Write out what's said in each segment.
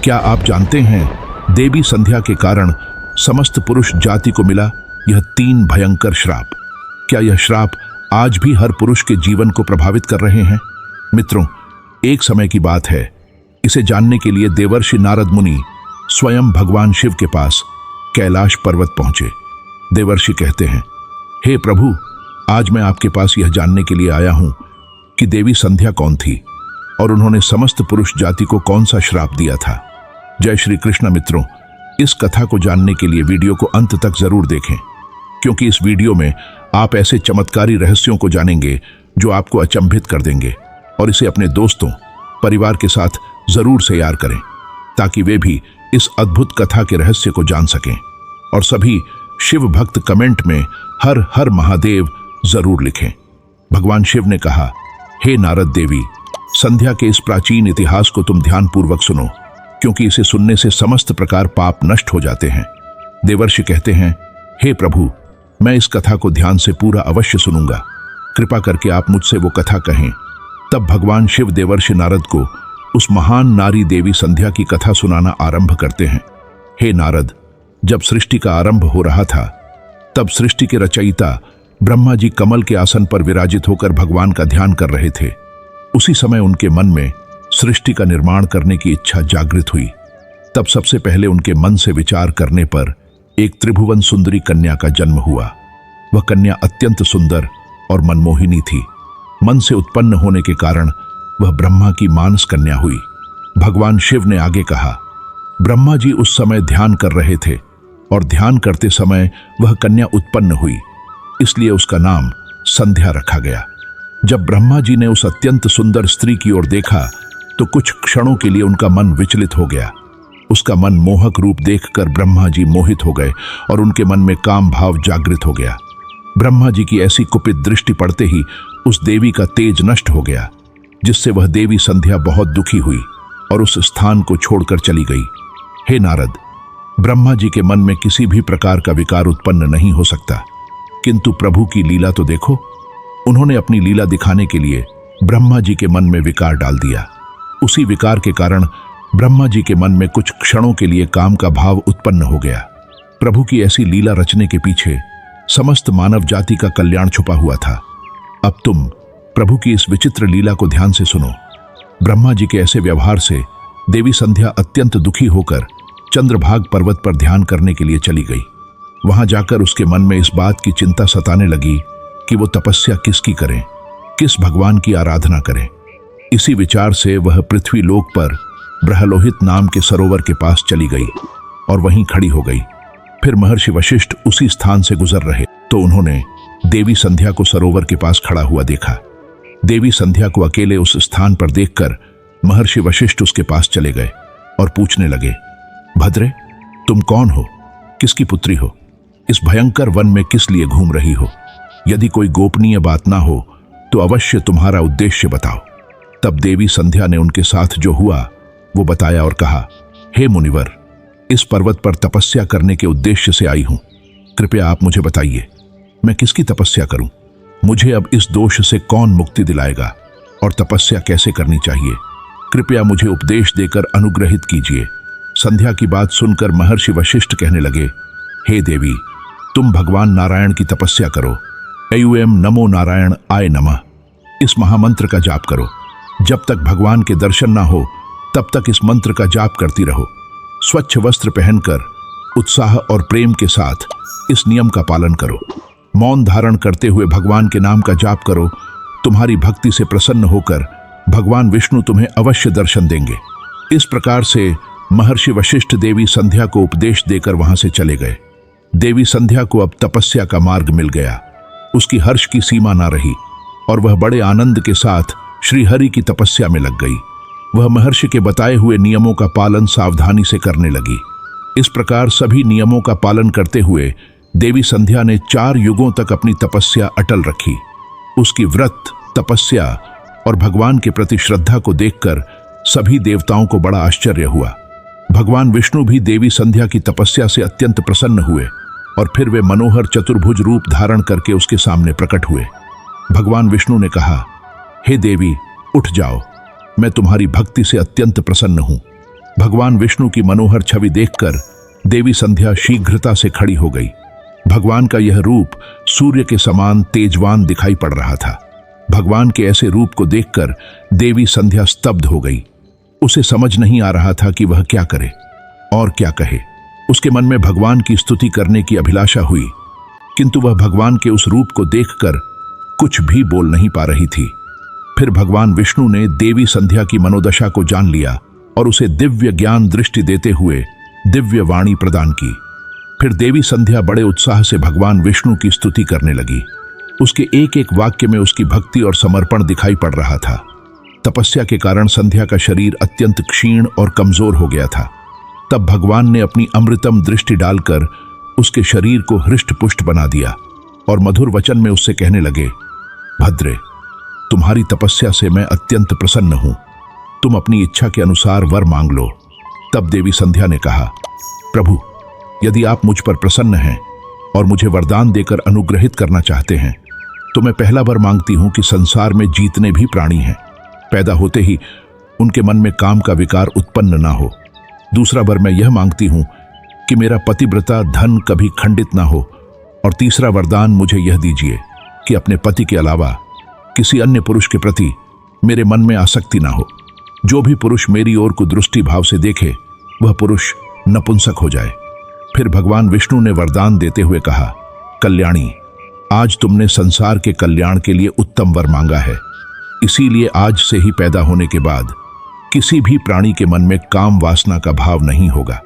क्या आप जानते हैं देवी संध्या के कारण समस्त पुरुष जाति को मिला यह 3 भयंकर श्राप? क्या यह श्राप आज भी हर पुरुष के जीवन को प्रभावित कर रहे हैं? मित्रों, एक समय की बात है, इसे जानने के लिए देवर्षि नारद मुनि स्वयं भगवान शिव के पास कैलाश पर्वत पहुंचे। देवर्षि कहते हैं, हे प्रभु, आज मैं आपके पास यह जानने के लिए आया हूं कि देवी संध्या कौन थी और उन्होंने समस्त पुरुष जाति को कौन सा श्राप दिया था। जय श्री कृष्ण। मित्रों, इस कथा को जानने के लिए वीडियो को अंत तक जरूर देखें, क्योंकि इस वीडियो में आप ऐसे चमत्कारी रहस्यों को जानेंगे जो आपको अचंभित कर देंगे, और इसे अपने दोस्तों, परिवार के साथ जरूर शेयर करें ताकि वे भी इस अद्भुत कथा के रहस्य को जान सकें। और सभी शिव भक्त कमेंट में हर हर महादेव जरूर लिखें। भगवान शिव ने कहा, हे नारद देवी, संध्या के इस प्राचीन इतिहास को तुम ध्यानपूर्वक सुनो, क्योंकि इसे सुनने से समस्त प्रकार पाप नष्ट हो जाते हैं। देवर्षि कहते हैं, हे प्रभु, मैं इस कथा को ध्यान से पूरा अवश्य सुनूंगा। कृपा करके आप मुझसे वो कथा कहें। तब भगवान शिव देवर्षि नारद को उस महान नारी देवी संध्या की कथा सुनाना आरंभ करते हैं। हे नारद, जब सृष्टि का आरंभ हो रहा था, तब सृष्टि के रचयिता ब्रह्मा जी कमल के आसन पर विराजित होकर भगवान का ध्यान कर रहे थे। उसी समय उनके मन में सृष्टि का निर्माण करने की इच्छा जागृत हुई। तब सबसे पहले उनके मन से विचार करने पर एक त्रिभुवन सुंदरी कन्या का जन्म हुआ। वह कन्या अत्यंत सुंदर और मनमोहिनी थी। मन से उत्पन्न होने के कारण वह ब्रह्मा की मानस कन्या हुई। भगवान शिव ने आगे कहा, ब्रह्मा जी उस समय ध्यान कर रहे थे और ध्यान करते समय वह कन्या उत्पन्न हुई, इसलिए उसका नाम संध्या रखा गया। जब ब्रह्मा जी ने उस अत्यंत सुंदर स्त्री की ओर देखा तो कुछ क्षणों के लिए उनका मन विचलित हो गया। उसका मन मोहक रूप देखकर ब्रह्मा जी मोहित हो गए और उनके मन में काम भाव जागृत हो गया। ब्रह्मा जी की ऐसी कुपित दृष्टि पड़ते ही उस देवी का तेज नष्ट हो गया, जिससे वह देवी संध्या बहुत दुखी हुई और उस स्थान को छोड़कर चली गई। हे नारद, ब्रह्मा जी के मन में किसी भी प्रकार का विकार उत्पन्न नहीं हो सकता, किंतु प्रभु की लीला तो देखो। उन्होंने अपनी लीला दिखाने के लिए ब्रह्मा जी के मन में विकार डाल दिया। उसी विकार के कारण ब्रह्मा जी के मन में कुछ क्षणों के लिए काम का भाव उत्पन्न हो गया। प्रभु की ऐसी लीला रचने के पीछे समस्त मानव जाति का कल्याण छुपा हुआ था। अब तुम प्रभु की इस विचित्र लीला को ध्यान से सुनो। ब्रह्मा जी के ऐसे व्यवहार से देवी संध्या अत्यंत दुखी होकर चंद्रभाग पर्वत पर ध्यान करने के लिए चली गई। वहां जाकर उसके मन में इस बात की चिंता सताने लगी कि वो तपस्या किसकी करें, किस भगवान की आराधना करें। इसी विचार से वह पृथ्वी लोक पर ब्रह्लोहित नाम के सरोवर के पास चली गई और वहीं खड़ी हो गई। फिर महर्षि वशिष्ठ उसी स्थान से गुजर रहे तो उन्होंने देवी संध्या को सरोवर के पास खड़ा हुआ देखा। देवी संध्या को अकेले उस स्थान पर देखकर महर्षि वशिष्ठ उसके पास चले गए और पूछने लगे, भद्रे, तुम कौन हो? किसकी पुत्री हो? इस भयंकर वन में किस लिए घूम रही हो? यदि कोई गोपनीय बात ना हो तो अवश्य तुम्हारा उद्देश्य बताओ। तब देवी संध्या ने उनके साथ जो हुआ वो बताया और कहा, हे मुनिवर, इस पर्वत पर तपस्या करने के उद्देश्य से आई हूं। कृपया आप मुझे बताइए, मैं किसकी तपस्या करूं? मुझे अब इस दोष से कौन मुक्ति दिलाएगा और तपस्या कैसे करनी चाहिए? कृपया मुझे उपदेश देकर अनुग्रहित कीजिए। संध्या की बात सुनकर महर्षि वशिष्ठ कहने लगे, हे देवी, तुम भगवान नारायण की तपस्या करो। ऐं नमो नारायण आय नमः, इस महामंत्र का जाप करो। जब तक भगवान के दर्शन ना हो तब तक इस मंत्र का जाप करती रहो। स्वच्छ वस्त्र पहनकर उत्साह और प्रेम के साथ इस नियम का पालन करो। मौन धारण करते हुए भगवान के नाम का जाप करो। तुम्हारी भक्ति से प्रसन्न होकर भगवान विष्णु तुम्हें अवश्य दर्शन देंगे। इस प्रकार से महर्षि वशिष्ठ देवी संध्या को उपदेश देकर वहां से चले गए। देवी संध्या को अब तपस्या का मार्ग मिल गया। उसकी हर्ष की सीमा ना रही और वह बड़े आनंद के साथ श्रीहरि की तपस्या में लग गई। वह महर्षि के बताए हुए नियमों का पालन सावधानी से करने लगी। इस प्रकार सभी नियमों का पालन करते हुए देवी संध्या ने 4 युगों तक अपनी तपस्या अटल रखी। उसकी व्रत, तपस्या और भगवान के प्रति श्रद्धा को देखकर सभी देवताओं को बड़ा आश्चर्य हुआ। भगवान विष्णु भी देवी संध्या की तपस्या से अत्यंत प्रसन्न हुए और फिर वे मनोहर चतुर्भुज रूप धारण करके उसके सामने प्रकट हुए। भगवान विष्णु ने कहा, हे देवी, उठ जाओ, मैं तुम्हारी भक्ति से अत्यंत प्रसन्न हूं। भगवान विष्णु की मनोहर छवि देखकर देवी संध्या शीघ्रता से खड़ी हो गई। भगवान का यह रूप सूर्य के समान तेजवान दिखाई पड़ रहा था। भगवान के ऐसे रूप को देखकर देवी संध्या स्तब्ध हो गई। उसे समझ नहीं आ रहा था कि वह क्या करे और क्या कहे। उसके मन में भगवान की स्तुति करने की अभिलाषा हुई, किंतु वह भगवान के उस रूप को देखकर कुछ भी बोल नहीं पा रही थी। फिर भगवान विष्णु ने देवी संध्या की मनोदशा को जान लिया और उसे दिव्य ज्ञान दृष्टि देते हुए दिव्य वाणी प्रदान की। फिर देवी संध्या बड़े उत्साह से भगवान विष्णु की स्तुति करने लगी। उसके एक एक वाक्य में उसकी भक्ति और समर्पण दिखाई पड़ रहा था। तपस्या के कारण संध्या का शरीर अत्यंत क्षीण और कमजोर हो गया था। तब भगवान ने अपनी अमृतम दृष्टि डालकर उसके शरीर को हृष्ट-पुष्ट बना दिया और मधुर वचन में उससे कहने लगे, भद्रे, तुम्हारी तपस्या से मैं अत्यंत प्रसन्न हूं। तुम अपनी इच्छा के अनुसार वर मांग लो। तब देवी संध्या ने कहा, प्रभु, यदि आप मुझ पर प्रसन्न हैं और मुझे वरदान देकर अनुग्रहित करना चाहते हैं, तो मैं पहला वर मांगती हूं कि संसार में जितने भी प्राणी हैं, पैदा होते ही उनके मन में काम का विकार उत्पन्न ना हो। दूसरा वर मैं यह मांगती हूं कि मेरा पतिव्रता धन कभी खंडित ना हो। और तीसरा वरदान मुझे यह दीजिए कि अपने पति के अलावा किसी अन्य पुरुष के प्रति मेरे मन में आसक्ति ना हो। जो भी पुरुष मेरी ओर को दृष्टि भाव से देखे, वह पुरुष नपुंसक हो जाए। फिर भगवान विष्णु ने वरदान देते हुए कहा, कल्याणी, आज तुमने संसार के कल्याण के लिए उत्तम वर मांगा है। इसीलिए आज से ही पैदा होने के बाद किसी भी प्राणी के मन में काम वासना का भाव नहीं होगा।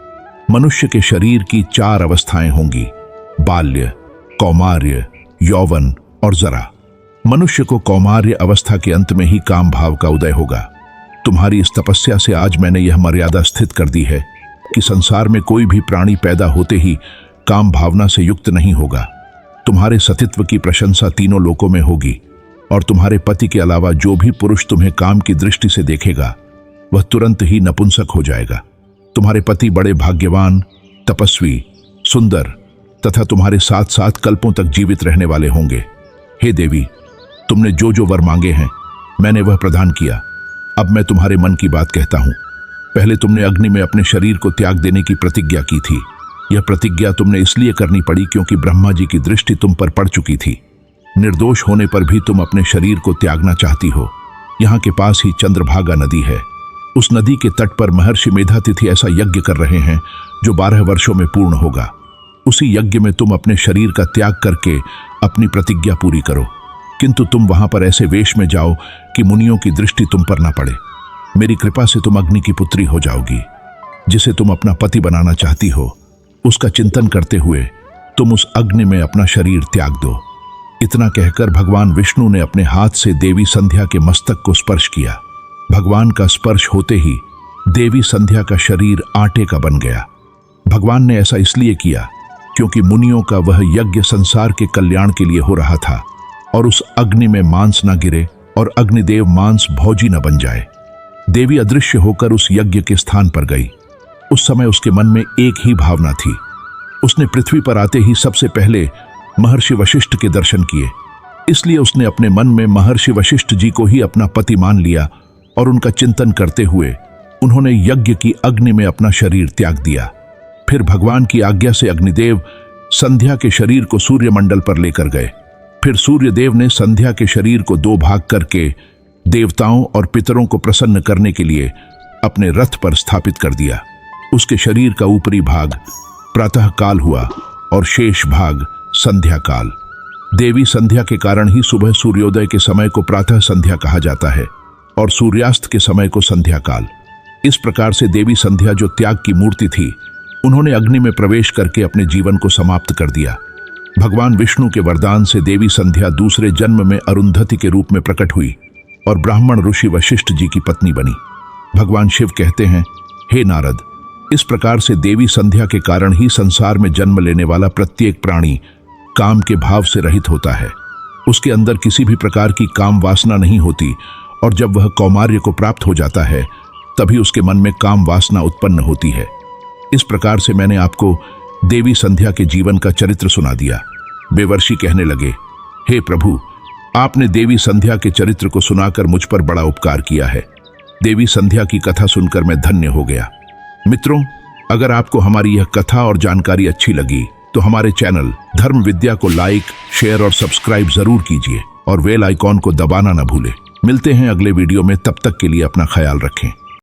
मनुष्य के शरीर की 4 अवस्थाएं होंगी, बाल्य, कौमार्य, यौवन और जरा। मनुष्य को कौमार्य अवस्था के अंत में ही काम भाव का उदय होगा। तुम्हारी इस तपस्या से आज मैंने यह मर्यादा स्थित कर दी है कि संसार में कोई भी प्राणी पैदा होते ही काम भावना से युक्त नहीं होगा। तुम्हारे सतीत्व की प्रशंसा तीनों लोकों में होगी और तुम्हारे पति के अलावा जो भी पुरुष तुम्हें काम की दृष्टि से देखेगा, वह तुरंत ही नपुंसक हो जाएगा। तुम्हारे पति बड़े भाग्यवान, तपस्वी, सुंदर तथा तुम्हारे साथ साथ कल्पों तक जीवित रहने वाले होंगे। हे देवी, तुमने जो जो वर मांगे हैं, मैंने वह प्रदान किया। अब मैं तुम्हारे मन की बात कहता हूं। पहले तुमने अग्नि में अपने शरीर को त्याग देने की प्रतिज्ञा की थी। यह प्रतिज्ञा तुमने इसलिए करनी पड़ी क्योंकि ब्रह्मा जी की दृष्टि तुम पर पड़ चुकी थी। निर्दोष होने पर भी तुम अपने शरीर को त्यागना चाहती हो। यहाँ के पास ही चंद्रभागा नदी है। उस नदी के तट पर महर्षि मेधातिथि ऐसा यज्ञ कर रहे हैं जो 12 वर्षों में पूर्ण होगा। उसी यज्ञ में तुम अपने शरीर का त्याग करके अपनी प्रतिज्ञा पूरी करो, किंतु तुम वहां पर ऐसे वेश में जाओ कि मुनियों की दृष्टि तुम पर ना पड़े। मेरी कृपा से तुम अग्नि की पुत्री हो जाओगी। जिसे तुम अपना पति बनाना चाहती हो, उसका चिंतन करते हुए तुम उस अग्नि में अपना शरीर त्याग दो। इतना कहकर भगवान विष्णु ने अपने हाथ से देवी संध्या के मस्तक को स्पर्श किया। भगवान का स्पर्श होते ही देवी संध्या का शरीर आटे का बन गया। भगवान ने ऐसा इसलिए किया क्योंकि मुनियों का वह यज्ञ संसार के कल्याण के लिए हो रहा था और उस अग्नि में मांस न गिरे और अग्निदेव मांस भोजी न बन जाए। देवी अदृश्य होकर उस यज्ञ के स्थान पर गई। उस समय उसके मन में एक ही भावना थी। उसने पृथ्वी पर आते ही सबसे पहले महर्षि वशिष्ठ के दर्शन किए। इसलिए उसने अपने मन में महर्षि वशिष्ठ जी को ही अपना पति मान लिया और उनका चिंतन करते हुए उन्होंने यज्ञ की अग्नि में अपना शरीर त्याग दिया। फिर भगवान की आज्ञा से अग्निदेव संध्या के शरीर को सूर्यमंडल पर लेकर गए। फिर सूर्यदेव ने संध्या के शरीर को 2 भाग करके देवताओं और पितरों को प्रसन्न करने के लिए अपने रथ पर स्थापित कर दिया। उसके शरीर का ऊपरी भाग प्रातः काल हुआ और शेष भाग संध्या काल। देवी संध्या के कारण ही सुबह सूर्योदय के समय को प्रातः संध्या कहा जाता है और सूर्यास्त के समय को संध्या काल। इस प्रकार से देवी संध्या जो त्याग की मूर्ति थी, उन्होंने अग्नि में प्रवेश करके अपने जीवन को समाप्त कर दिया। भगवान विष्णु के वरदान से देवी संध्या दूसरे जन्म में अरुंधति के रूप में प्रकट हुई और ब्राह्मण ऋषि वशिष्ठ जी की पत्नी बनी। भगवान शिव कहते हैं, हे नारद, इस प्रकार से देवी संध्या के कारण ही संसार में जन्म लेने वाला प्रत्येक प्राणी काम के भाव से रहित होता है। उसके अंदर किसी भी प्रकार की काम वासना नहीं होती और जब वह कौमार्य को प्राप्त हो जाता है तभी उसके मन में काम वासना उत्पन्न होती है। इस प्रकार से मैंने आपको देवी संध्या के जीवन का चरित्र सुना दिया। देवर्षि कहने लगे, हे प्रभु, आपने देवी संध्या के चरित्र को सुनाकर मुझ पर बड़ा उपकार किया है। देवी संध्या की कथा सुनकर मैं धन्य हो गया। मित्रों, अगर आपको हमारी यह कथा और जानकारी अच्छी लगी तो हमारे चैनल धर्म विद्या को लाइक, शेयर और सब्सक्राइब जरूर कीजिए और बेल आइकॉन को दबाना न भूलें। मिलते हैं अगले वीडियो में, तब तक के लिए अपना ख्याल रखें।